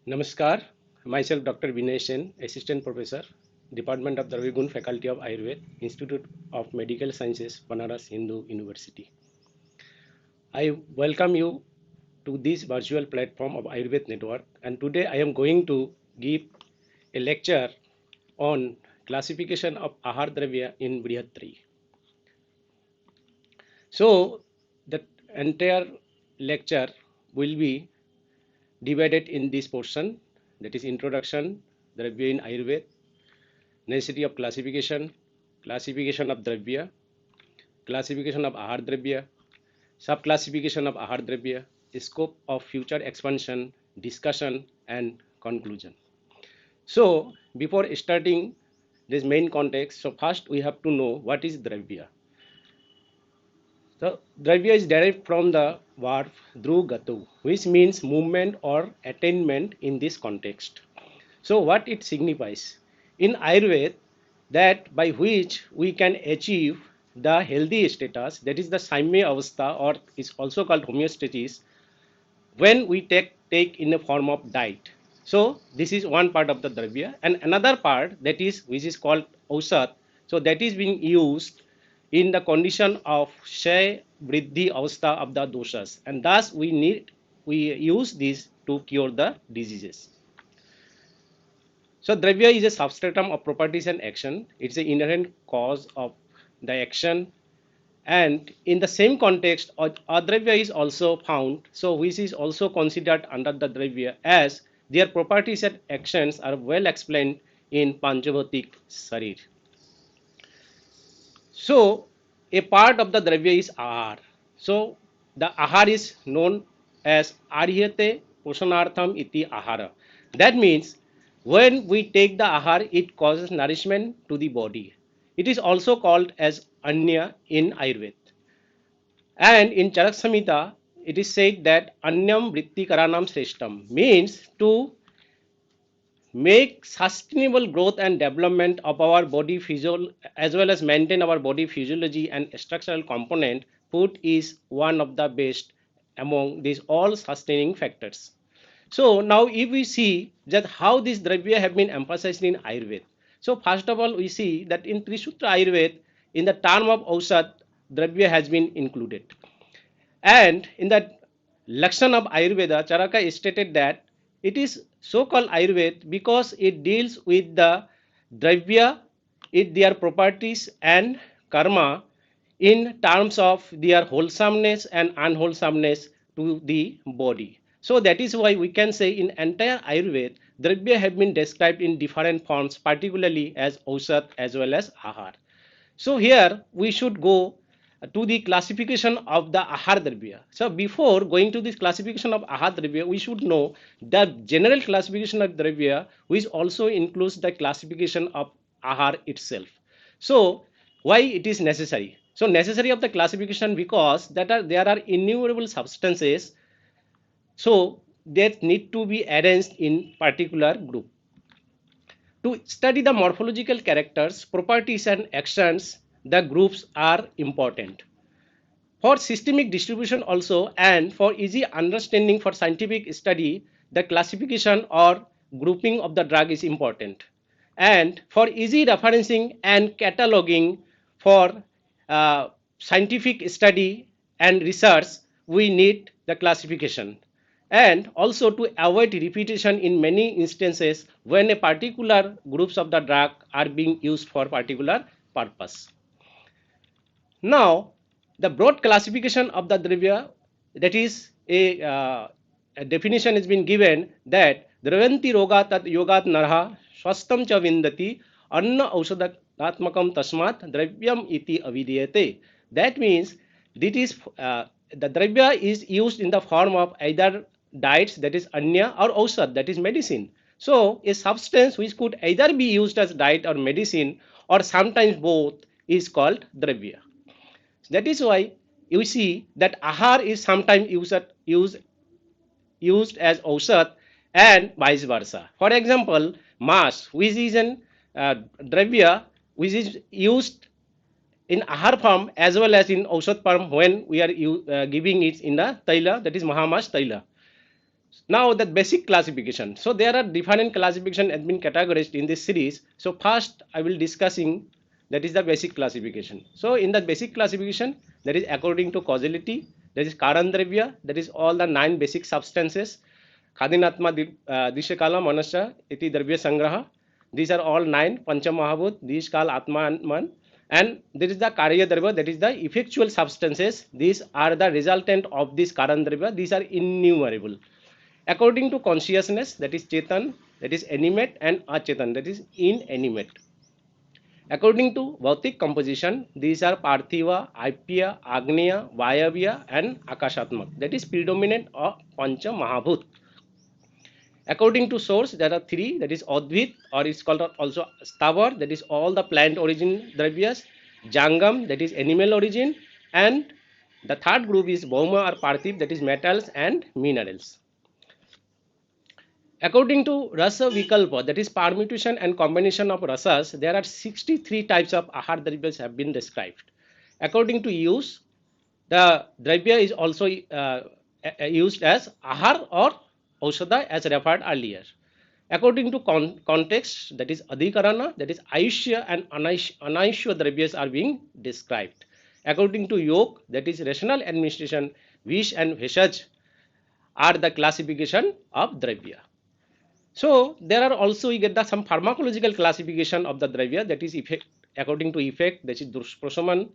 Namaskar, myself Dr. Vinay Sen, Assistant Professor, Department of Dravigun Faculty of Ayurveda, Institute of Medical Sciences, Banaras Hindu University. I welcome you to this virtual platform of Ayurveda Network, and today I am going to give a lecture on classification of Ahar Dravya in Brihattri. So, the entire lecture will be divided in this portion, that is introduction, Dravya in Ayurveda, necessity of classification, classification of Dravya, classification of Ahar Dravya, sub-classification of Ahar Dravya, scope of future expansion, discussion and conclusion. So before starting this main context, so first we have to know what is Dravya. So Dravya is derived from the verb Drugatu, which means movement or attainment in this context. So what it signifies? In Ayurveda, that by which we can achieve the healthy status, that is the Saimya Avastha, or is also called homeostasis, when we take in a form of diet. So this is one part of the Dravya, and another part that is which is called Ausat. So that is being used in the condition of Shay Vriddhi Avastha of the doshas, and thus we use this to cure the diseases. So Dravya is a substratum of properties and action. It's an inherent cause of the action. And in the same context, Adravya is also found, so which is also considered under the Dravya, as their properties and actions are well explained in Panchabhatik Sarir. So a part of the Dravya is Ahar. So the Ahar is known as Aryate Poshanartham iti Ahara. That means when we take the Ahar, it causes nourishment to the body. It is also called as Anya in Ayurveda. And in Charak Samhita, it is said that Anyam Vritti Karanam Sreshtam means to make sustainable growth and development of our body physio as well as maintain our body physiology and structural component. Food is one of the best among these all sustaining factors. So now if we see that how this dravya have been emphasized in Ayurveda. So first of all we see that in Trisutra Ayurveda, in the term of Ausat, dravya has been included. And in the Lakshan of Ayurveda, Charaka stated that it is so called Ayurveda because it deals with the Dravya, their properties and karma in terms of their wholesomeness and unwholesomeness to the body. So that is why we can say in entire Ayurveda, Dravya have been described in different forms, particularly as Ausat as well as Ahar. So here we should go to the classification of the Ahar Dravya. So before going to this classification of Ahar Dravya, we should know the general classification of Dravya, which also includes the classification of Ahar itself. So why it is necessary? So necessary of the classification because there are innumerable substances, so that need to be arranged in particular group. To study the morphological characters, properties and actions, the groups are important. For systemic distribution also and for easy understanding for scientific study, the classification or grouping of the drug is important. And for easy referencing and cataloging for scientific study and research, we need the classification. And also to avoid repetition in many instances when a particular groups of the drug are being used for particular purpose. Now, the broad classification of the dravya, that is a definition has been given that dravanti roga tat yogat narha swastam cha vindati anna aushadatmakam tasmat dravyam iti avidiyate. That means this is the dravya is used in the form of either diets, that is anya, or ausad, that is medicine. So a substance which could either be used as diet or medicine or sometimes both is called dravya. That is why you see that ahar is sometimes used as ausat and vice versa. For example, mas, which is an dravya, which is used in ahar form as well as in ausat form when we are giving it in the taila, that is mahamas taila. Now the basic classification. So there are different classification has been categorized in this series. So first I will discussing that is the basic classification. So in the basic classification, that is according to causality, that is Karandravya, that is all the 9 basic substances. Khadinatma Dishakala Manasya Iti Dravya Sangraha. These are all 9 Pancha Mahabhut, these called Atma and Man. And there is the Karya Dravya, that is the effectual substances. These are the resultant of this Karandravya. These are innumerable. According to consciousness, that is Chetan, that is animate, and Achetan, that is inanimate. According to Bhautik composition, these are Parthiva, Aipya, Agneya, Vayavya, and Akashatmak, that is predominant of Pancha Mahabhut. According to source, there are 3, that is Advit, or it's called also Stavar, that is all the plant origin dravyas, Jangam, that is animal origin, and the third group is Bhauma or Parthiv, that is metals and minerals. According to Rasa Vikalpa, that is permutation and combination of rasas, there are 63 types of ahar dravyas have been described. According to use, the dravya is also used as ahar or aushadha as referred earlier. According to context, that is adhikarana, that is ayushya and anayushya dravyas are being described. According to yoga, that is rational administration, vish and bheshaj are the classification of dravya. So there are also we get some pharmacological classification of the dravya, that is effect according to effect, that is Dushprasaman,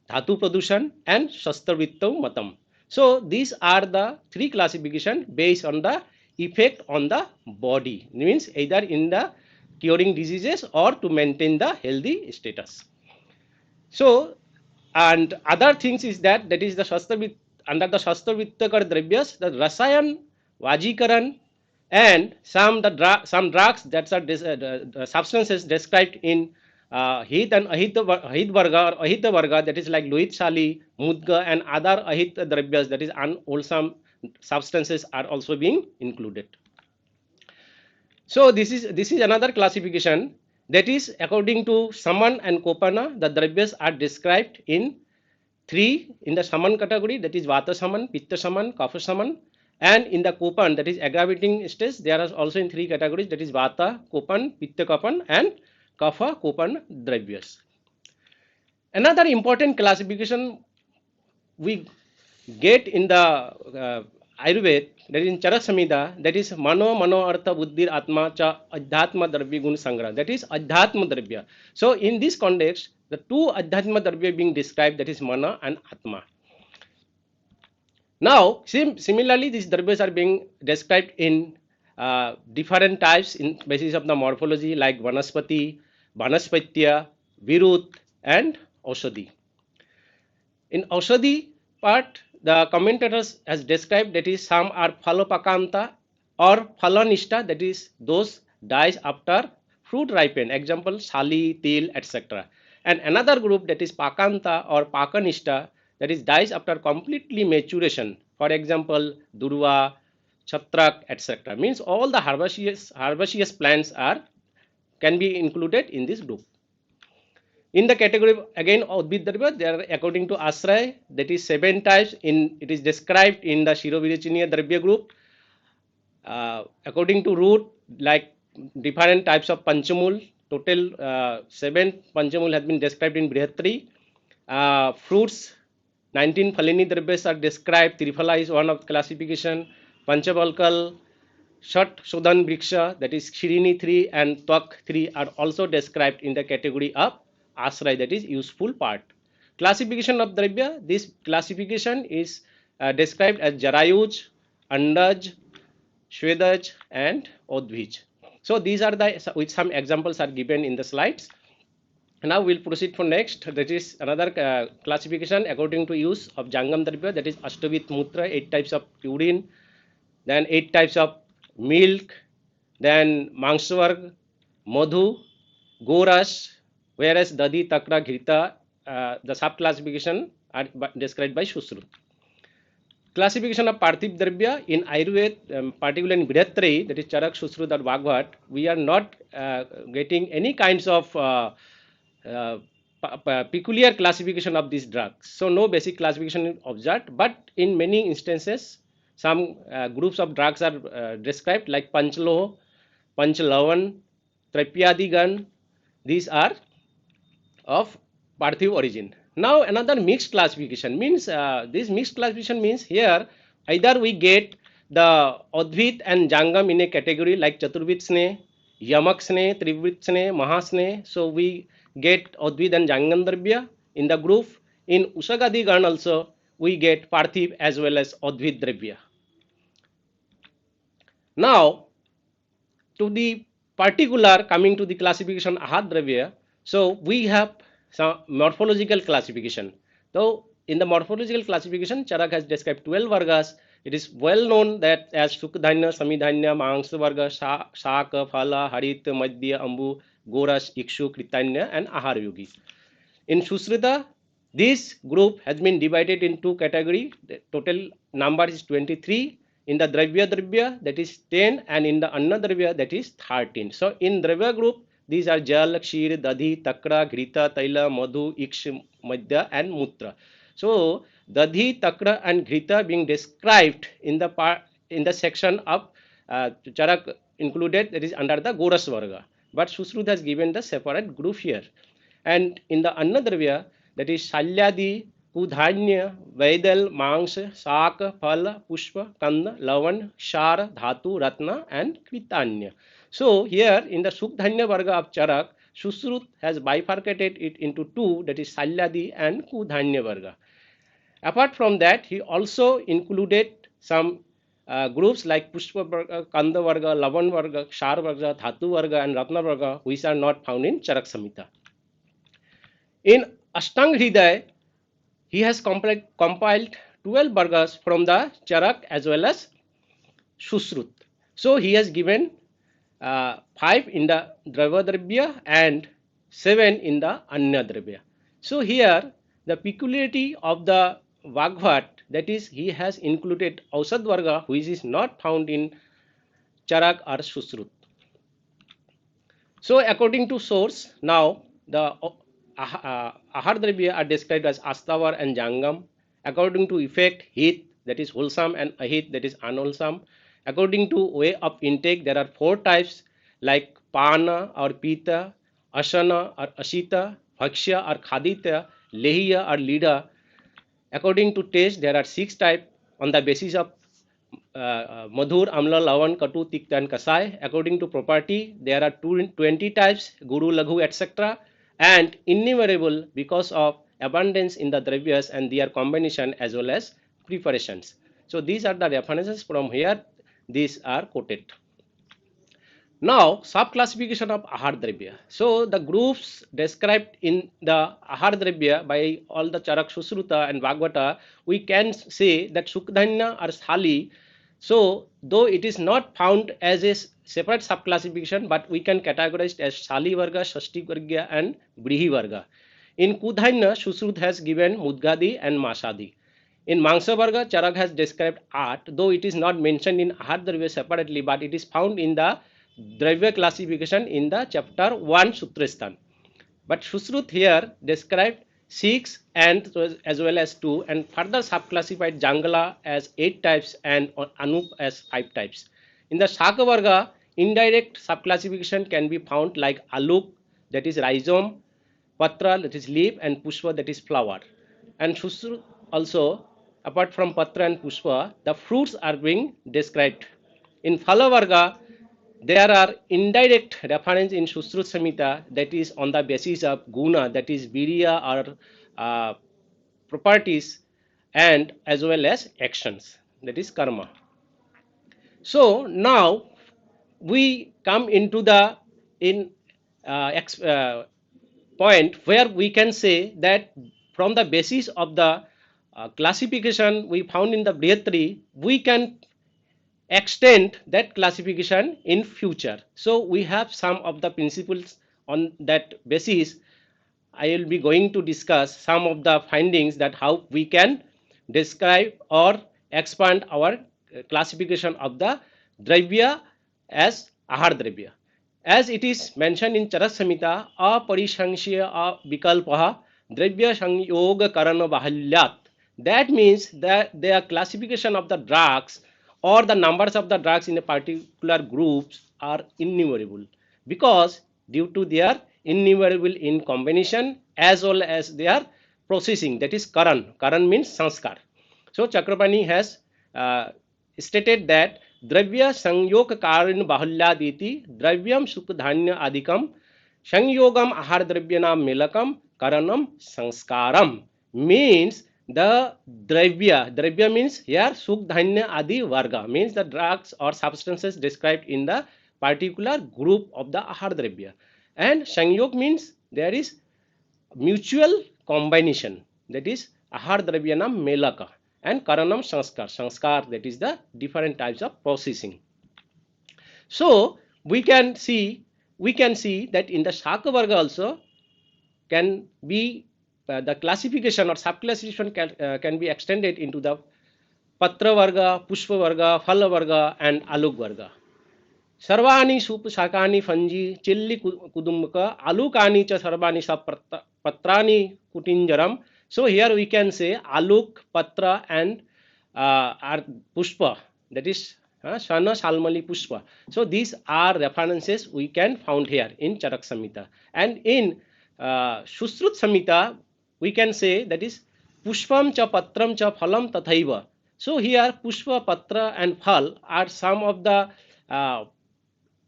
Dhatu Pradushan, and Shastravitta Matam. So these are the 3 classification based on the effect on the body, means either in the curing diseases or to maintain the healthy status. So and other things is that is the Shastravit under the Shastravitakar dravyas, the Rasayan, Vajikaran, and some some drugs that are the substances described in Hit and Ahit Varga or Ahita Varga, that is like Lohit Shali, Mudga, and other Ahit dravyas, that is unwholesome substances are also being included. So this is another classification, that is according to Saman and Kopana, the dravyas are described in 3 in the Saman category, that is Vata Saman, Pitta Saman, Kapha Saman, and in the Kopan, that is aggravating stage, there are also in 3 categories, that is Vata, Kopan, Pitta Kapan, and Kapha Kopan dravyas. Another important classification we get in the Ayurveda, that is in Charak Samhita, that is Mano Artha Buddhir Atma Cha Adhyatma Dravya Gun Sangra, that is Adhyatma Dravya. So in this context, the 2 Adhyatma Dravya being described, that is Mana and Atma. Now similarly these dravyas are being described in different types in basis of the morphology, like Vanaspati, Vanaspatya, Virut, and Aushadhi. In Aushadhi part, the commentators has described that is some are Phalopakanta or Phalanishta, that is those dies after fruit ripen, example Sali, Til, etc. And another group, that is Pakanta or Pakanishta, that is dies after completely maturation, for example Durva, Chatrak, etc. Means all the herbaceous plants are can be included in this group. In the category again Udbid Dravya, there are according to Ashray, that is 7 types in it is described in the Shirovirechiniya Dravya group. According to root, like different types of Panchamul, total 7 Panchamul has been described in Brihatri. Fruits, 19 Phalini Dravyas are described. Triphala is one of the classification. Panchabalkal, Shat Shodhan Vriksha, that is Shirini 3 and Twak 3 are also described in the category of Ashray, that is useful part. Classification of Dravya, this classification is described as Jarayuj, Andaj, Shvedaj, and Odvij. So these are the with some examples are given in the slides. Now we'll proceed for next, that is another classification according to use of Jangam Dravya, that is Ashtavit Mutra, 8 types of urine, then 8 types of milk, then Mangsvarg, Madhu, Goras, whereas Dadi, Takra, Ghita, the sub classification are described by Shusrut. Classification of Parthiv Dravya in Ayurveda, particularly in Brihatri, that is Charak, Shusrut, or Bhagvat, we are not getting any kinds of peculiar classification of these drugs. So no basic classification is observed, but in many instances some groups of drugs are described like Panchloh, Panchalavan, Trapyadigan. These are of Parthiv origin. Now another mixed classification means this mixed classification means here either we get the Advit and Jangam in a category like Chaturvit Sne, Yamak Sne, Trivrit Sne, Mahasne. So we get Advit and Jangam Dravya in the group. In Usagadi Gan also we get Parthiv as well as Advit Dravya. Now to the particular coming to the classification Ahad Dravya, so we have some morphological classification. So in the morphological classification, Charak has described 12 vargas. It is well known that as Sukdhanya, Samidhanya, Mangsa varga, Shaka, Phala, Harit, Madhya, Ambu, Goras, Ikshu, Kritanya and Ahar Yogi. In Susrita, this group has been divided in two categories. The total number is 23. In the Dravya that is 10 and in the Anna Dravya that is 13. So in Dravya group these are Jal, Kshir, Dadhi, Takra, Grita, Taila, Madhu, Iksh, Madhya and Mutra. So Dadhi, Takra and Grita being described in the section of Charak included that is under the Goras Varga. But Susrut has given the separate group here. And in the Anna Dravya that is Shalyadi, Kudhanya, Vaidal, Mangs, Sak, Phala, Pushpa, Kanda, Lavan, Shar, Dhatu, Ratna and Kritanya. So here in the Sukdhanya Varga of Charak, Susrut has bifurcated it into two, that is Shalyadi and Kudhanya Varga. Apart from that, he also included some groups like Pushpa Varga, Kanda Varga, Lavan Varga, Shar Varga, Dhatu Varga and Ratna Varga, which are not found in Charak Samhita. In Ashtang Hriday, he has compiled 12 vargas from the Charak as well as Susrut. So he has given 5 in the Dravya and 7 in the Anya Dravya. So here the peculiarity of the Vagvat, that is he has included Ausad Varga which is not found in Charak or Susrut. So according to source, now the Ahar Dravya are described as Astavar and Jangam. According to effect, Hit, that is wholesome, and Ahit, that is unwholesome. According to way of intake, there are 4 types like Pana or Pita, Asana or Ashita, Bhakshya or Khaditya, Lehiya or Lida. According to taste, there are 6 types on the basis of Madhur, Amla, Lavan, Katu, Tikta and Kasai. According to property, there are 20 types, Guru, Laghu, etc. and innumerable because of abundance in the dravyas and their combination as well as preparations. So these are the references from here. These are quoted. Now, sub-classification of Ahar Dravya. So, the groups described in the Ahar Dravya by all the Charak, Susruta and Bhagavata, we can say that Sukdhanya or Sali. So, though it is not found as a separate sub-classification, but we can categorize it as Sali Varga, Shashti Varga and Brihi Varga. In Kudhanya, Susrut has given Mudgadi and Masadi. In Mangsa Varga, Charak has described 8, though it is not mentioned in Ahar Dravya separately, but it is found in the Dravya classification in the chapter 1 Sutrasthan. But Susrut here described 6 and as well as 2 and further subclassified Jangala as 8 types and Anup as 5 types. In the Shaka Varga, indirect subclassification can be found like Aluk, that is rhizome, Patra, that is leaf, and Pushpa, that is flower. And Susrut also, apart from Patra and Pushpa, the fruits are being described. In Phala Varga, there are indirect reference in Susrut Samhita, that is on the basis of guna, that is virya or properties, and as well as actions, that is karma. So now we come into the point where we can say that from the basis of the classification we found in the Brihatri, we can extend that classification in future. So we have some of the principles on that basis. I will be going to discuss some of the findings that how we can describe or expand our classification of the Dravya as Ahar Dravya. As it is mentioned in Charak Samhita, Aparishangshya Vikalpaha Dravya Sangyoga Karana Bahalyat. That means that their classification of the drugs or the numbers of the drugs in a particular groups are innumerable, because due to their innumerable in combination as well as their processing, that is karan. Karan means sanskar. So Chakrapani has stated that द्रव्य संयोग कारण बाहुल्यादिति द्रव्यम सुख धान्य आदिकम संयोगम आहार द्रव्य नाम Malcolm karanam sanskaram means the dravya means here sukh dhanya adi varga means the drugs or substances described in the particular group of the ahar dravya, and sanyog means there is mutual combination, that is ahar dravya nam melaka, and karanam sanskar, that is the different types of processing. So we can see that in the shaka varga also can be the classification or subclassification can be extended into the patra varga, pushpa varga, phala varga, and aluk varga. सर्वाणि शाकानि fungi chilli कुदुम्बक आलूकानि च सर्वाणि पत्राणि कुटिंजरम. So here we can say aluk, patra, and pushpa, that is shana, shalmali, pushpa. So these are references we can found here in Charak Samhita, and in Shusrut Samhita we can say that is pushpam cha patram cha phalam tathaiva. So here pushpa, patra, and phal are some of the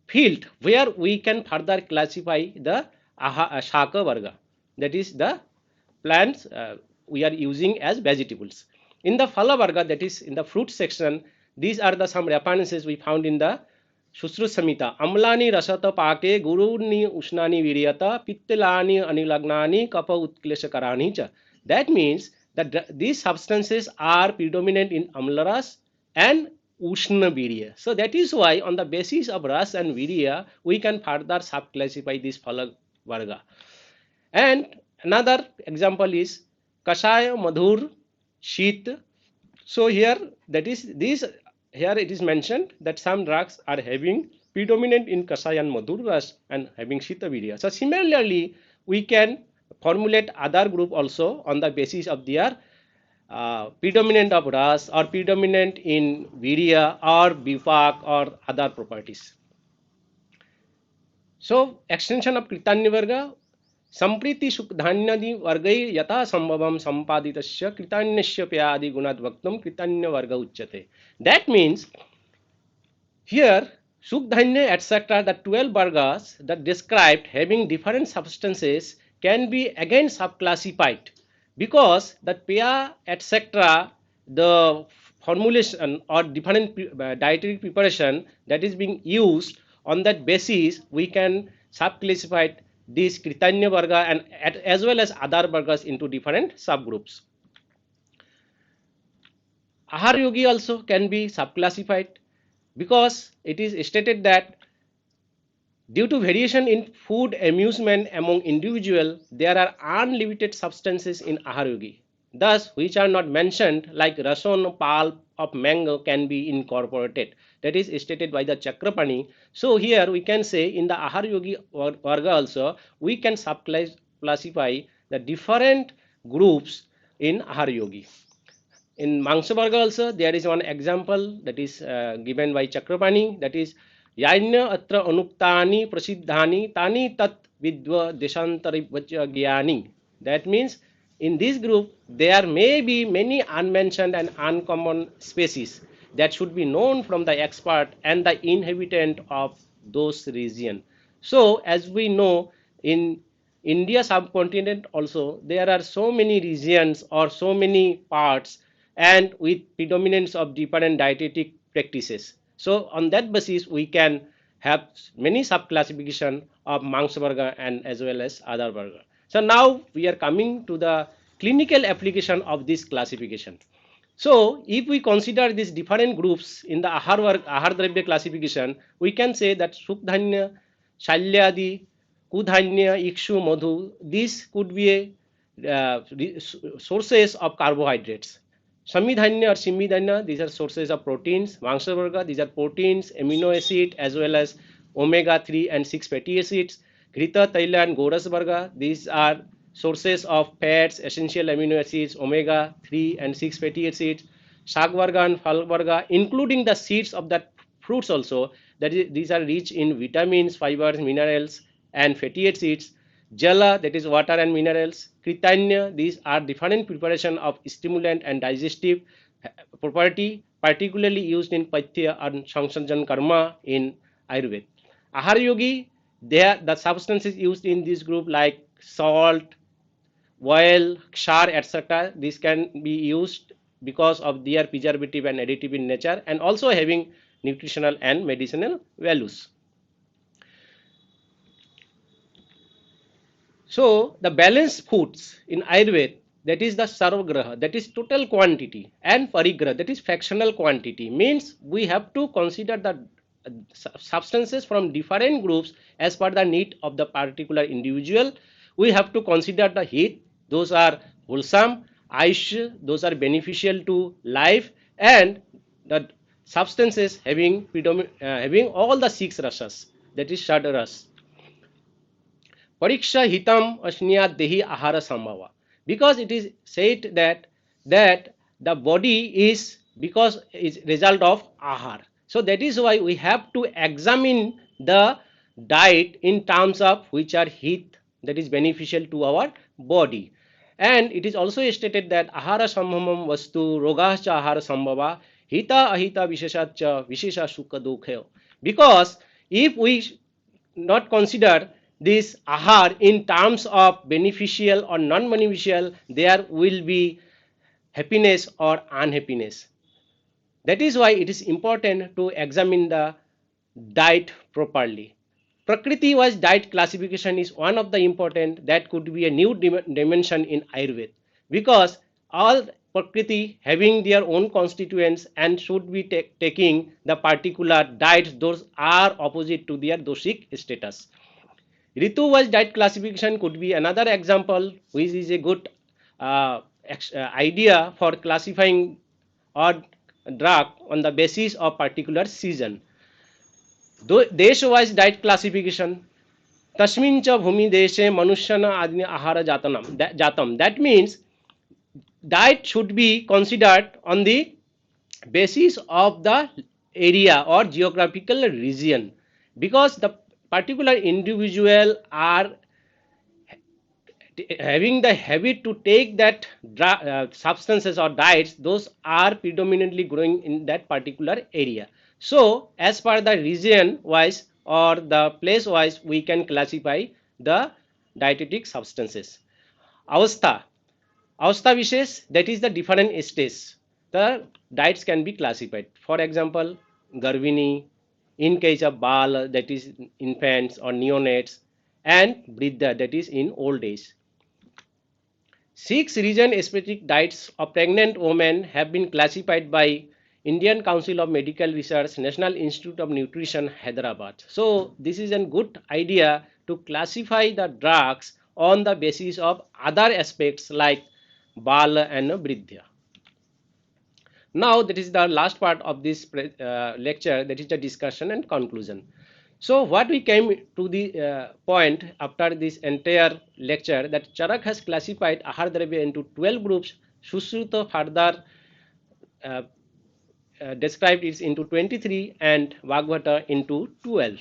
field where we can further classify the shaka varga, that is the plants we are using as vegetables. In the phala varga, that is in the fruit section, these are the some references we found in the Shusrut Samhita. Amlani rasata pake guruni ushnani viryata pittilani anilagnani kapa utkleshakarani cha. That means that these substances are predominant in amlaras and Ushna Virya. So that is why on the basis of Ras and Virya we can further subclassify this Phala Varga. And another example is Kashaya, Madhur, Sheet. So here that is this here it is mentioned that some drugs are having predominant in Kashaya and Madhur Ras and having Shita Virya. So similarly we can formulate other group also on the basis of their predominant of ras or predominant in virya or vipak or other properties. So extension of Kritanya Varga Sampriti Sukdhanyadi Vargai Yata Sambhavam Sampaditasya Kritanyasya Pyadi Gunad Vaktam Kritanya Varga Uchyate. That means here Sukdhanya etc. the 12 Vargas that described having different substances can be again subclassified, because the paya etc. the formulation or different dietary preparation that is being used, on that basis we can subclassify this Kritanya Varga and as well as other Vargas into different subgroups. Ahar Yogi also can be subclassified, because it is stated that due to variation in food amusement among individual, there are unlimited substances in Ahar Yogi, thus which are not mentioned, like rason pulp of mango can be incorporated. That is stated by the Chakrapani. So here we can say in the Ahar Yogi Varga also we can subclassify the different groups in Ahar Yogi. In Mangsha Varga also there is one example that is given by Chakrapani, that is Yanya atra anuktani prasiddhani tani tat vidva deshantarivvacha gyani. That means in this group there may be many unmentioned and uncommon species that should be known from the expert and the inhabitant of those region. So as we know, in India subcontinent also there are so many regions or so many parts and with predominance of different dietetic practices. So on that basis we can have many subclassification of Mangsha Varga and as well as other Varga. So now we are coming to the clinical application of this classification. So if we consider these different groups in the Ahar Dravya classification, we can say that Sukdhanya, Shalyadi, Kudhanya, Ikshu, Madhu, these could be sources of carbohydrates. Samidhanya or Simidhanya, these are sources of proteins. Mangsha Varga, these are proteins, amino acid as well as omega 3 and 6 fatty acids. Grita, Taila and Goras Varga, these are sources of fats, essential amino acids, omega 3 and 6 fatty acids, shak varga and phal varga, including the seeds of the fruits also. That is, these are rich in vitamins, fibers, minerals, and fatty acids. Jala, that is water and minerals. Kritanya, these are different preparation of stimulant and digestive property, particularly used in Paithya and Sansanjan Karma in Ayurveda. Ahar Yogi, there the substances used in this group like salt, oil, char, etc. These can be used because of their preservative and additive in nature and also having nutritional and medicinal values. So the balanced foods in Ayurveda, that is the sarvagraha, that is total quantity, and parigraha, that is fractional quantity, means we have to consider the substances from different groups as per the need of the particular individual. We have to consider the heat, those are wholesome, ayush, those are beneficial to life, and the substances having all the six rasas, that is shad ras. Pariksha hitam asniyat dehi ahara sambhava. Because it is said that the body is because is result of ahar. So that is why we have to examine the diet in terms of which are heat, that is beneficial to our body. And it is also stated that ahara sambhavam vastu rogascha ahara sambhava hita ahita visheshacha vishesha sukha dukhayo. Because if we not consider this ahar in terms of beneficial or non-beneficial, there will be happiness or unhappiness. That is why it is important to examine the diet properly. Prakriti wise diet classification is one of the important that could be a new dimension in Ayurveda, because all Prakriti having their own constituents and should be taking the particular diets, those are opposite to their doshic status. Ritu wise diet classification could be another example, which is a good idea for classifying or drug on the basis of particular season. देश wise diet classification तस्मिन् च भूमि देशे मनुष्यन आदि आहार जातम that means diet should be considered on the basis of the area or geographical region, because the particular individual are having the habit to take that substances or diets, those are predominantly growing in that particular area. So as per the region wise or the place wise, we can classify the dietetic substances. Avastha, Avastha Vishesh, that is the different stages. The diets can be classified. For example, Garvini, in case of Bal, that is infants or neonates, and Vriddha, that is in old age. 6 region-specific diets of pregnant women have been classified by Indian Council of Medical Research, National Institute of Nutrition, Hyderabad. So this is a good idea to classify the drugs on the basis of other aspects like Bal and Vriddha. Now that is the last part of this lecture, that is the discussion and conclusion. So what we came to the point after this entire lecture, that Charak has classified Ahar Dravya into 12 groups. Sushruta further described it into 23 and Bhagavata into 12.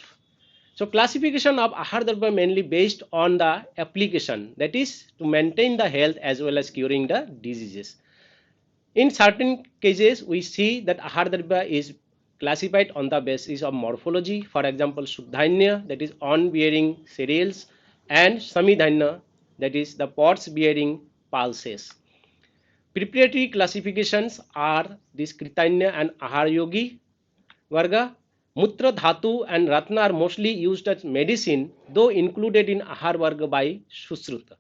So classification of Ahar Dravya mainly based on the application, that is to maintain the health as well as curing the diseases. In certain cases, we see that Ahar Dravya is classified on the basis of morphology. For example, Shuddhanya, that is on bearing cereals, and Samidhanya, that is the pods bearing pulses. Preparatory classifications are this Kritanya and Ahar Yogi Varga. Mutra Dhatu and Ratna are mostly used as medicine, though included in Ahar Varga by Sushruta.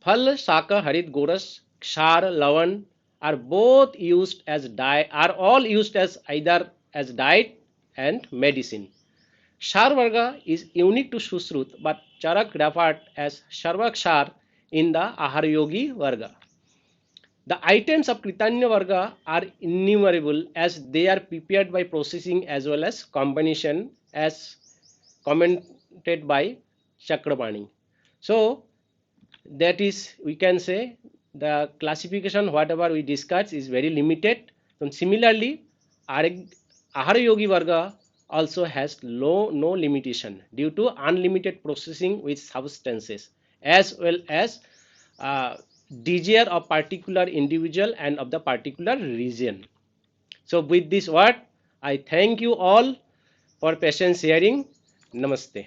Phal, Shaka, Harit, Goras, Kshar, Lavan are both used as diet, are all used as either as diet and medicine. Shar Varga is unique to Sushrut, but Charak referred as Sharvakshar in the Ahar Yogi Varga. The items of Kritanya Varga are innumerable as they are prepared by processing as well as combination, as commented by Chakrapani. So that is, we can say the classification whatever we discussed is very limited. And similarly, Ahara Yogi Varga also has no limitation due to unlimited processing with substances, as well as desire of particular individual and of the particular region. So with this word, I thank you all for patient sharing. Namaste.